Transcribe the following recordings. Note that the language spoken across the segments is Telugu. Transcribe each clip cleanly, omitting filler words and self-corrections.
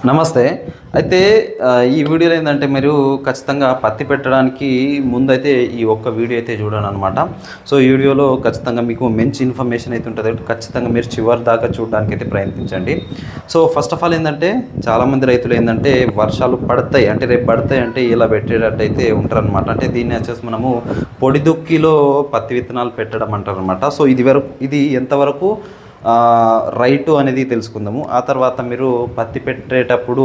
నమస్తే. అయితే ఈ వీడియోలో ఏందంటే మీరు ఖచ్చితంగా పత్తి పెట్టడానికి ముందైతే ఈ ఒక్క వీడియో అయితే చూడండనమాట. సో ఈ వీడియోలో ఖచ్చితంగా మీకు మంచి ఇన్ఫర్మేషన్ అయితే ఉంటది. ఖచ్చితంగా మీరు చివరి దాకా చూడడానికైతే ప్రయత్నించండి. సో ఫస్ట్ ఆఫ్ ఆల్ ఏందంటే చాలామంది రైతులు ఏందంటే వర్షాలు పడతాయి అంటే రేపు పడతాయి అంటే ఇలా పెట్టేటట్టయితే ఉంటారనమాట. అంటే దీన్ని వచ్చేసి మనము పొడి దుక్కిలో పత్తి విత్తనాలు పెట్టడం అంటారనమాట. సో ఇది ఎంతవరకు రైటు అనేది తెలుసుకుందాము. ఆ తర్వాత మీరు పత్తి పెట్టేటప్పుడు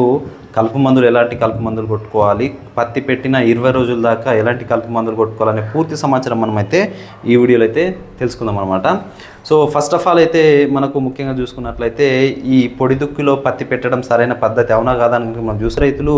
కలుపు మందులు ఎలాంటి కలుపు మందులు కొట్టుకోవాలి, పత్తి పెట్టిన 20 రోజుల దాకా ఎలాంటి కలుపు మందులు కొట్టుకోవాలనే పూర్తి సమాచారం మనమైతే ఈ వీడియోలో అయితే తెలుసుకుందాం అనమాట. సో ఫస్ట్ ఆఫ్ ఆల్ అయితే మనకు ముఖ్యంగా చూసుకున్నట్లయితే ఈ పొడి దుక్కిలో పత్తి పెట్టడం సరైన పద్ధతి అవునా కాదా అని మనం చూసి రైతులు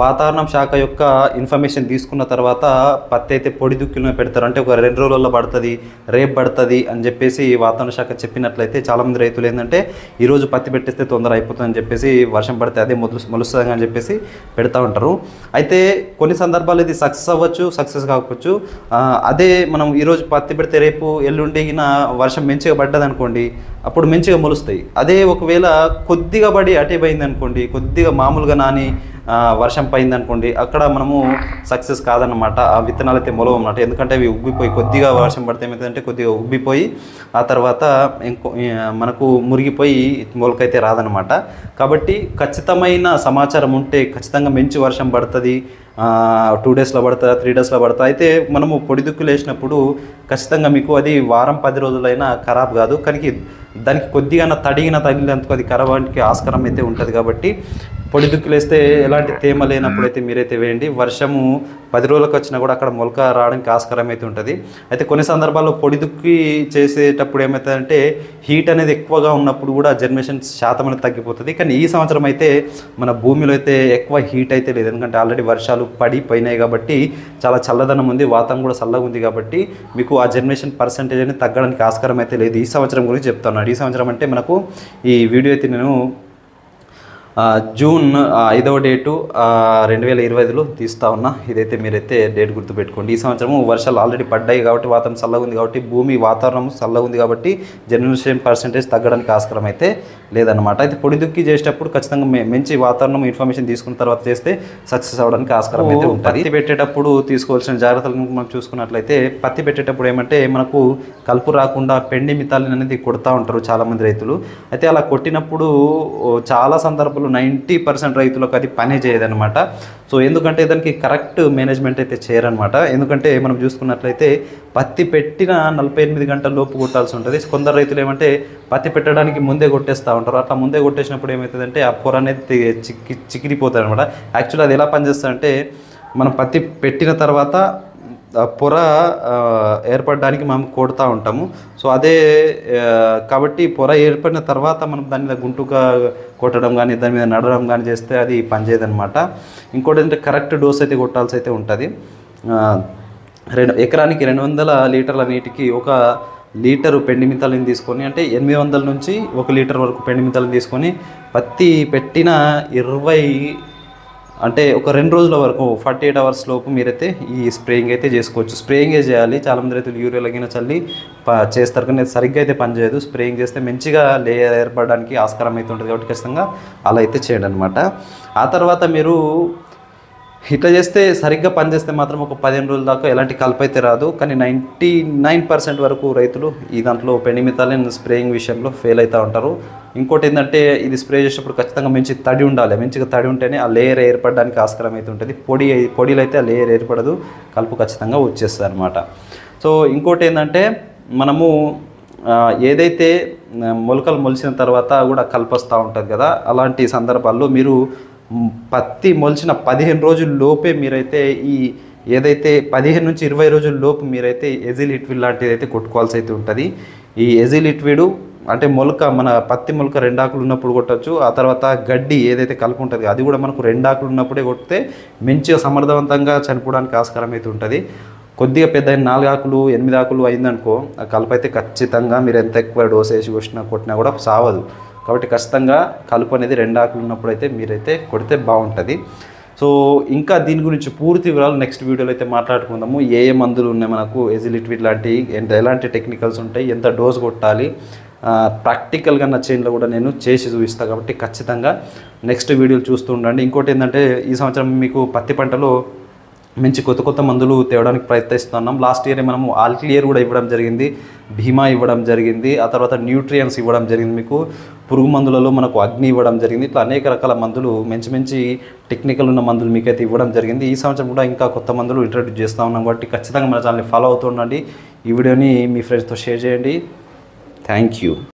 వాతావరణం శాఖ యొక్క ఇన్ఫర్మేషన్ తీసుకున్న తర్వాత పత్తి అయితే పొడి దుక్కిలో పెడతారు. అంటే ఒక 2 రోజుల్లో పడుతుంది, రేపు పడుతుంది అని చెప్పేసి వాతావరణ శాఖ చెప్పినట్లయితే చాలామంది రైతులు ఏంటంటే ఈరోజు పత్తి పెట్టేస్తే తొందర అయిపోతుందని చెప్పేసి వర్షం పడితే అదే మొలుస్తుంది అని చెప్పేసి పెడతా ఉంటారు. అయితే కొన్ని సందర్భాలు ఇది సక్సెస్ అవ్వచ్చు, సక్సెస్ కాకపోవచ్చు. అదే మనం ఈరోజు పత్తి పెడితే రేపు ఎల్లుండిగిన వర్షం మంచిగా పడ్డది అనుకోండి, అప్పుడు మంచిగా మొలుస్తాయి. అదే ఒకవేళ కొద్దిగా పడి అటే పోయింది అనుకోండి, కొద్దిగా మామూలుగా నాని వర్షం పడింది అనుకోండి, అక్కడ మనము సక్సెస్ కాదన్నమాట. ఆ విత్తనాలు అయితే మొలవన్నమాట. ఎందుకంటే అవి ఉబ్బిపోయి కొద్దిగా వర్షం పడితే ఏమవుతుందంటే కొద్దిగా ఉబ్బిపోయి ఆ తర్వాత మనకు మురిగిపోయి మొలకైతే రాదనమాట. కాబట్టి ఖచ్చితమైన సమాచారం ఉంటే ఖచ్చితంగా మంచి వర్షం పడుతుంది, 2 డేస్లో పడుతుంది, 3 డేస్లో పడుతుంది. అయితే మనము పొడి దుక్కులు వేసినప్పుడు ఖచ్చితంగా మీకు అది వారం 10 రోజులైనా ఖరాబ్ కాదు. కానీ దానికి కొద్దిగా తగిలినందుకు అది ఖరాబానికి ఆస్కారం అయితే ఉంటుంది. కాబట్టి పొడి దుక్కులు వేస్తే ఎలాంటి తేమ లేనప్పుడు అయితే మీరైతే వేయండి. వర్షము 10 రోజులకు వచ్చినా కూడా అక్కడ మొలక రావడానికి ఆస్కారం అయితే ఉంటుంది. అయితే కొన్ని సందర్భాల్లో పొడి దుక్కి చేసేటప్పుడు ఏమవుతుందంటే హీట్ అనేది ఎక్కువగా ఉన్నప్పుడు కూడా జనరేషన్ శాతం అనేది తగ్గిపోతుంది. కానీ ఈ సంవత్సరం అయితే మన భూమిలో అయితే ఎక్కువ హీట్ అయితే లేదు. ఎందుకంటే ఆల్రెడీ వర్షాలు పడిపోయినాయి కాబట్టి చాలా చల్లదనం ఉంది, వాతావరణం కూడా చల్లగా ఉంది. కాబట్టి మీకు ఆ జనరేషన్ పర్సెంటేజ్ అనేది తగ్గడానికి ఆస్కారం అయితే లేదు. ఈ సంవత్సరం గురించి చెప్తున్నాను. ఈ సంవత్సరం అంటే మనకు ఈ వీడియో అయితే నేను జూన్ 5వ డేటు 2025లో తీస్తా ఉన్నా. ఇదైతే మీరైతే డేట్ గుర్తుపెట్టుకోండి. ఈ సంవత్సరము వర్షాలు ఆల్రెడీ పడ్డాయి కాబట్టి వాతావరణం చల్లగా ఉంది కాబట్టి భూమి వాతావరణం చల్లగా ఉంది కాబట్టి జనరేషన్ పర్సెంటేజ్ తగ్గడానికి ఆస్కారం అయితే లేదన్నమాట. అయితే పొడి దుక్కి చేసేటప్పుడు ఖచ్చితంగా మంచి వాతావరణం ఇన్ఫర్మేషన్ తీసుకున్న తర్వాత చేస్తే సక్సెస్ అవ్వడానికి ఆస్కారం అయితే ఉంటుంది. పత్తి పెట్టేటప్పుడు తీసుకోవాల్సిన జాగ్రత్తలు మనం చూసుకున్నట్లయితే పత్తి పెట్టేటప్పుడు ఏమంటే మనకు కలుపు రాకుండా పెండి మితాలిన్ అనేది కొడతా ఉంటారు చాలామంది రైతులు. అయితే అలా కొట్టినప్పుడు చాలా సందర్భాలు 90% రైతులకు అది పనే చేయదనమాట. సో ఎందుకంటే దానికి కరెక్ట్ మేనేజ్మెంట్ అయితే చేయరనమాట. ఎందుకంటే మనం చూసుకున్నట్లయితే పత్తి పెట్టిన 48 గంటల లోపు కొట్టాల్సి ఉంటుంది. కొందరు రైతులు ఏమంటే పత్తి పెట్టడానికి ముందే కొట్టేస్తూ ఉంటారు. అట్లా ముందే కొట్టేసినప్పుడు ఏమవుతుందంటే ఆ పొర అనేది చిక్కిపోతుంది అనమాట. యాక్చువల్లీ అది ఎలా పనిచేస్తుందంటే మనం పత్తి పెట్టిన తర్వాత పొర ఏర్పడడానికి మనం కొడుతూ ఉంటాము. సో అదే కాబట్టి పొర ఏర్పడిన తర్వాత మనం దాని మీద గుంటుగా కొట్టడం కానీ దాని మీద నడవడం కానీ చేస్తే అది పనిచేయదనమాట. ఇంకోటి ఏంటంటే కరెక్ట్ డోస్ అయితే కొట్టాల్సి అయితే ఉంటుంది. ఎకరానికి 200 లీటర్ల నీటికి 1 లీటరు పెండి మితాలిని తీసుకొని, అంటే 800 నుంచి 1 లీటర్ వరకు పెండి మితాలిని తీసుకొని పత్తి పెట్టిన 20 అంటే ఒక 2 రోజుల వరకు 48 అవర్స్ లోపు మీరైతే ఈ స్ప్రేయింగ్ అయితే చేసుకోవచ్చు. స్ప్రేయింగే చేయాలి. చాలామంది రైతులు యూరియా లగిన చల్లి చేస్తారు కానీ సరిగ్గా అయితే పనిచేయదు. స్ప్రేయింగ్ చేస్తే మంచిగా లేయర్ ఏర్పడడానికి ఆస్కారం అయితే ఉంటుంది. కాబట్టి ఖచ్చితంగా అలా అయితే చేయండి అనమాట. ఆ తర్వాత మీరు ఇట్లా చేస్తే సరిగ్గా పనిచేస్తే మాత్రం ఒక 15 రోజుల దాకా ఎలాంటి కలుపు అయితే రాదు. కానీ 99% వరకు రైతులు ఈ దాంట్లో పెండిమితాలిన్ స్ప్రేయింగ్ విషయంలో ఫెయిల్ అవుతూ ఉంటారు. ఇంకోటి ఏంటంటే ఇది స్ప్రే చేసేటప్పుడు ఖచ్చితంగా మంచి తడి ఉండాలి. మంచిగా తడి ఉంటేనే ఆ లేయర్ ఏర్పడడానికి ఆస్కారం అయితే ఉంటుంది. పొడిలో అయితే ఆ లేయర్ ఏర్పడదు, కలుపు ఖచ్చితంగా వచ్చేస్తుంది అనమాట. సో ఇంకోటి ఏంటంటే మనము ఏదైతే మొలకలు మొలిచిన తర్వాత కూడా కలుపు వస్తూ ఉంటుంది కదా, అలాంటి సందర్భాల్లో మీరు పత్తి మొలిచిన 15 రోజుల లోపే మీరైతే ఈ ఏదైతే 15 నుంచి 20 రోజుల లోపు మీరైతే ఎజిలిట్విడ్ లాంటిది అయితే కొట్టుకోవాల్సి అయితే ఉంటుంది. ఈ ఎజిలిట్విడ్ అంటే మన పత్తి మొలక 2 ఆకులు ఉన్నప్పుడు కొట్టచ్చు. ఆ తర్వాత గడ్డి ఏదైతే కలుపు ఉంటుంది అది కూడా మనకు 2 ఆకులు ఉన్నప్పుడే కొడితే మంచిగా సమర్థవంతంగా చనిపోవడానికి ఆస్కారం అయితే ఉంటుంది. కొద్దిగా పెద్ద 4 ఆకులు 8 ఆకులు అయిందనుకో ఆ కలుపు అయితే ఖచ్చితంగా మీరు ఎంత ఎక్కువ డోస్ వేసి కొట్టినా కూడా సావదు. కాబట్టి ఖచ్చితంగా కలుపు అనేది 2 ఆకులు ఉన్నప్పుడు అయితే మీరైతే కొడితే బాగుంటుంది. సో ఇంకా దీని గురించి పూర్తి వివరాలు నెక్స్ట్ వీడియోలో అయితే మాట్లాడుకుందాము. ఏ మందులు ఉన్నాయి మనకు ఎజిలిట్విడ్ లాంటి, ఎలాంటి టెక్నికల్స్ ఉంటాయి, ఎంత డోస్ కొట్టాలి, ప్రాక్టికల్గా నా చేనులో కూడా నేను చేసి చూపిస్తాను. కాబట్టి ఖచ్చితంగా నెక్స్ట్ వీడియోలు చూస్తూ ఉండండి. ఇంకోటి ఏంటంటే ఈ సంవత్సరం మీకు పత్తి పంటలో మంచి కొత్త కొత్త మందులు తేవడానికి ప్రయత్నిస్తున్నాం. లాస్ట్ ఇయర్ మనము ఆల్ క్లియర్ కూడా ఇవ్వడం జరిగింది, భీమా ఇవ్వడం జరిగింది, ఆ తర్వాత న్యూట్రియన్స్ ఇవ్వడం జరిగింది, మీకు పురుగు మందులలో మనకు అగ్ని ఇవ్వడం జరిగింది. ఇట్లా అనేక రకాల మందులు మంచి మంచి టెక్నికల్ ఉన్న మందులు మీకైతే ఇవ్వడం జరిగింది. ఈ సంవత్సరం కూడా ఇంకా కొత్త మందులు ఇంట్రడ్యూస్ చేస్తూ ఉన్నాం. కాబట్టి ఖచ్చితంగా మన ఛానల్ని ఫాలో అవుతూ ఉండండి. ఈ వీడియోని మీ ఫ్రెండ్స్తో షేర్ చేయండి. Thank you.